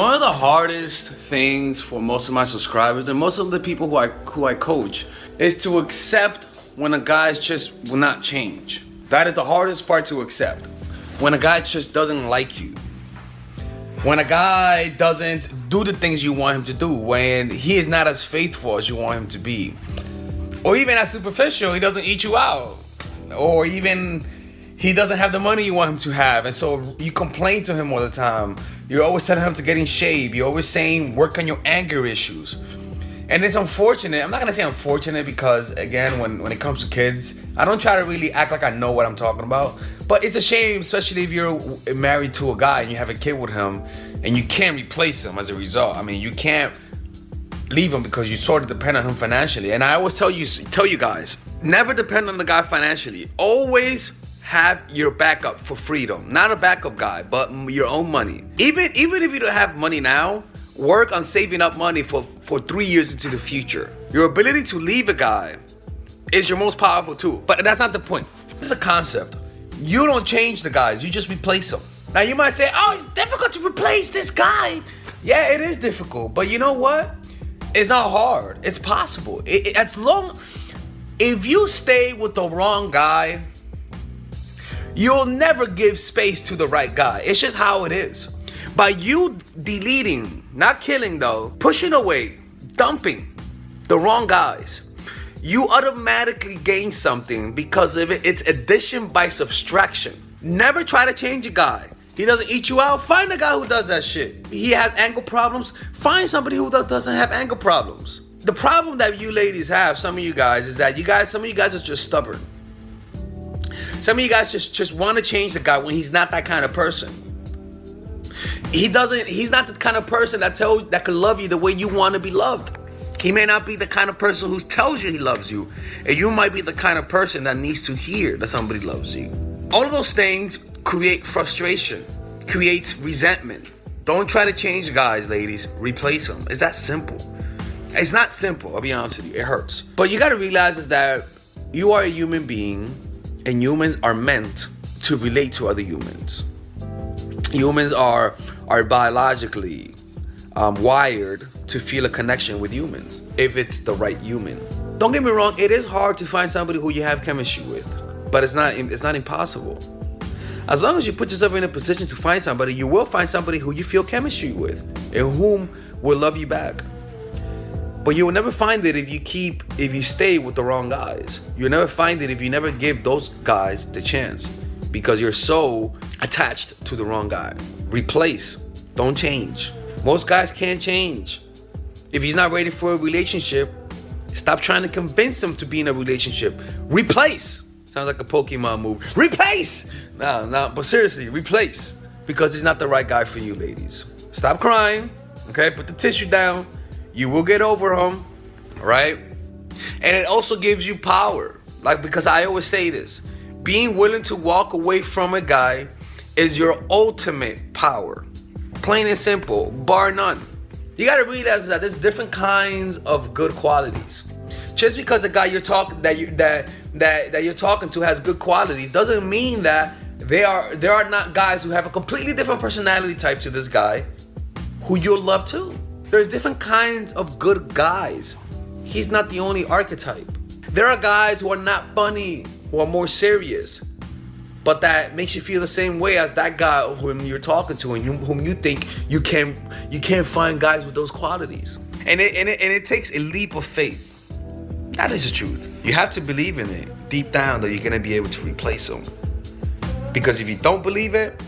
One of the hardest things for most of my subscribers and most of the people who I coach is to accept when a guy just will not change. That is the hardest part to accept. When a guy just doesn't like you. When a guy doesn't do the things you want him to do. When he is not as faithful as you want him to be. Or even as superficial, he doesn't eat you out. Or even he doesn't have the money you want him to have. And so you complain to him all the time. You're always telling him to get in shape. You're always saying work on your anger issues. And it's unfortunate. I'm not gonna say unfortunate because again, when it comes to kids, I don't try to really act like I know what I'm talking about. But it's a shame, especially if you're married to a guy and you have a kid with him and you can't replace him as a result. I mean, you can't leave him because you sort of depend on him financially. And I always tell you guys, never depend on the guy financially. Always have your backup for freedom. Not a backup guy, but your own money. Even if you don't have money now, work on saving up money for 3 years into the future. Your ability to leave a guy is your most powerful tool. But that's not the point. It's a concept. You don't change the guys, you just replace them. Now you might say, oh, it's difficult to replace this guy. Yeah, it is difficult, but you know what? It's not hard, it's possible. If you stay with the wrong guy, you'll never give space to the right guy. It's just how it is. By you deleting, not killing though, pushing away, dumping the wrong guys, you automatically gain something because of it. It's addition by subtraction. Never try to change a guy. He doesn't eat you out, find a guy who does that shit. He has anger problems, find somebody who doesn't have anger problems. The problem that you ladies have, some of you guys, is that some of you guys are just stubborn. Some of you guys just want to change the guy when he's not that kind of person. He's not the kind of person that could love you the way you want to be loved. He may not be the kind of person who tells you he loves you. And you might be the kind of person that needs to hear that somebody loves you. All of those things create frustration, creates resentment. Don't try to change guys, ladies. Replace them. It's that simple. It's not simple, I'll be honest with you. It hurts. But you got to realize is that you are a human being and humans are meant to relate to other humans. Humans are biologically wired to feel a connection with humans if it's the right human. Don't get me wrong, it is hard to find somebody who you have chemistry with, but it's not impossible. As long as you put yourself in a position to find somebody, you will find somebody who you feel chemistry with and whom will love you back. But you will never find it if you stay with the wrong guys. You'll never find it if you never give those guys the chance because you're so attached to the wrong guy. Replace, don't change. Most guys can't change. If he's not ready for a relationship, stop trying to convince him to be in a relationship. Replace. Sounds like a Pokemon move. Replace! No, but seriously, replace. Because he's not the right guy for you, ladies. Stop crying, okay? Put the tissue down. You will get over him, all right? And it also gives you power. Because I always say this. Being willing to walk away from a guy is your ultimate power. Plain and simple, bar none. You gotta realize that there's different kinds of good qualities. Just because the guy you're talking to has good qualities doesn't mean that there are not guys who have a completely different personality type to this guy who you'll love too. There's different kinds of good guys. He's not the only archetype. There are guys who are not funny, who are more serious, but that makes you feel the same way as that guy whom you're talking to and whom you think you can't find guys with those qualities. And it takes a leap of faith. That is the truth. You have to believe in it deep down that you're gonna be able to replace him. Because if you don't believe it,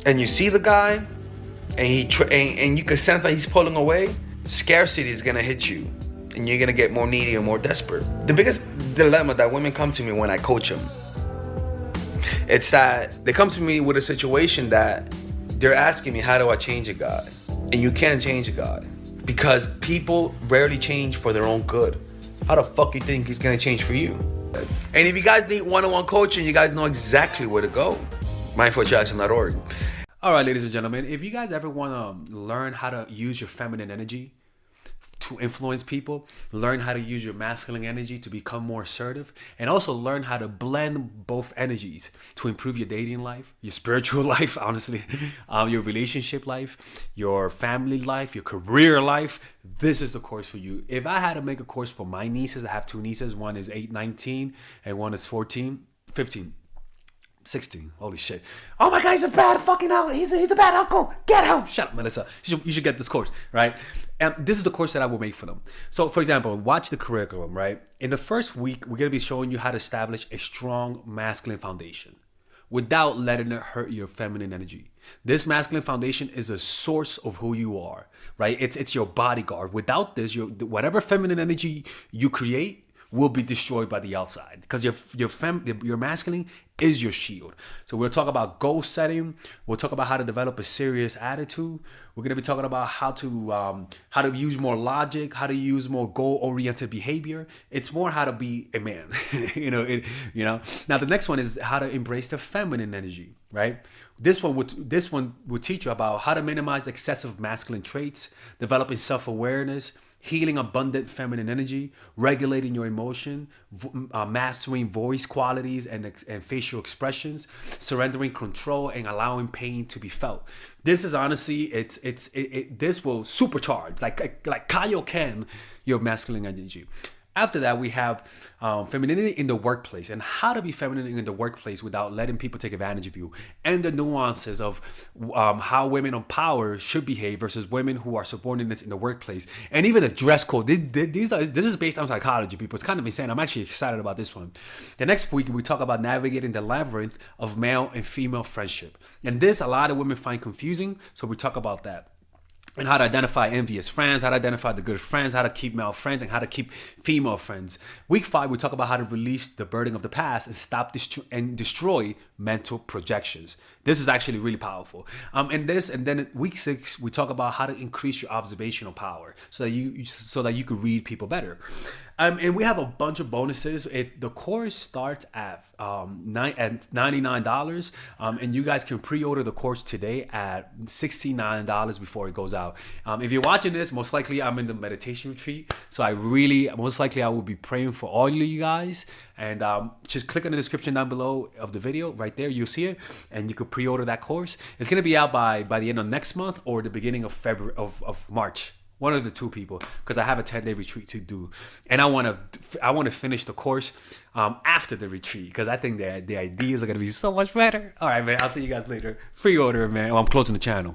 and you see the guy, and you can sense that he's pulling away, scarcity is gonna hit you, and you're gonna get more needy and more desperate. The biggest dilemma that women come to me when I coach them, it's that they come to me with a situation that they're asking me, how do I change a guy? And you can't change a guy because people rarely change for their own good. How the fuck you think he's gonna change for you? And if you guys need one-on-one coaching, you guys know exactly where to go. mindfuljackson.org. All right, ladies and gentlemen, if you guys ever want to learn how to use your feminine energy to to influence people, learn how to use your masculine energy to become more assertive, and also learn how to blend both energies to improve your dating life, your spiritual life, honestly, your relationship life, your family life, your career life. This is the course for you. If I had to make a course for my nieces, I have two nieces. One is 8, 19, and one is 14, 15. 16. Holy shit. Oh my God, he's a bad fucking uncle. He's a bad uncle. Get him. Shut up, Melissa. You should get this course, right? And this is the course that I will make for them. So, for example, watch the curriculum, right? In the first week, we're going to be showing you how to establish a strong masculine foundation without letting it hurt your feminine energy. This masculine foundation is a source of who you are, right? It's your bodyguard. Without this, whatever feminine energy you create will be destroyed by the outside, because your masculine is your shield. So we'll talk about goal setting. We'll talk about how to develop a serious attitude. We're gonna be talking about how to use more logic, how to use more goal-oriented behavior. It's more how to be a man. Now the next one is how to embrace the feminine energy, right? This one will teach you about how to minimize excessive masculine traits, developing self-awareness, healing abundant feminine energy, regulating your emotion, mastering voice qualities and facial expressions, surrendering control, and allowing pain to be felt. This is honestly, this will supercharge, like Kaioken, your masculine energy. After that, we have femininity in the workplace, and how to be feminine in the workplace without letting people take advantage of you, and the nuances of how women on power should behave versus women who are subordinates in the workplace, and even the dress code. This is based on psychology, people. It's kind of insane. I'm actually excited about this one. The next week, we talk about navigating the labyrinth of male and female friendship, and this a lot of women find confusing, so we talk about that. And how to identify envious friends, how to identify the good friends, how to keep male friends, and how to keep female friends. Week 5, we talk about how to release the burden of the past and stop and destroy mental projections. This is actually really powerful. And then week 6, we talk about how to increase your observational power so that you could read people better. And we have a bunch of bonuses. The course starts at $99, and you guys can pre-order the course today at $69 before it goes out. If you're watching this, most likely I'm in the meditation retreat, so I will be praying for all of you guys. And just click on the description down below of the video. Right there, you'll see it, and you could pre-order that course. It's gonna be out by the end of next month or the beginning of February of March. One of the two, people, because I have a 10-day retreat to do, and I want to finish the course after the retreat, because I think the ideas are gonna be so much better. All right, man. I'll see you guys later. Pre-order, man. I'm closing the channel.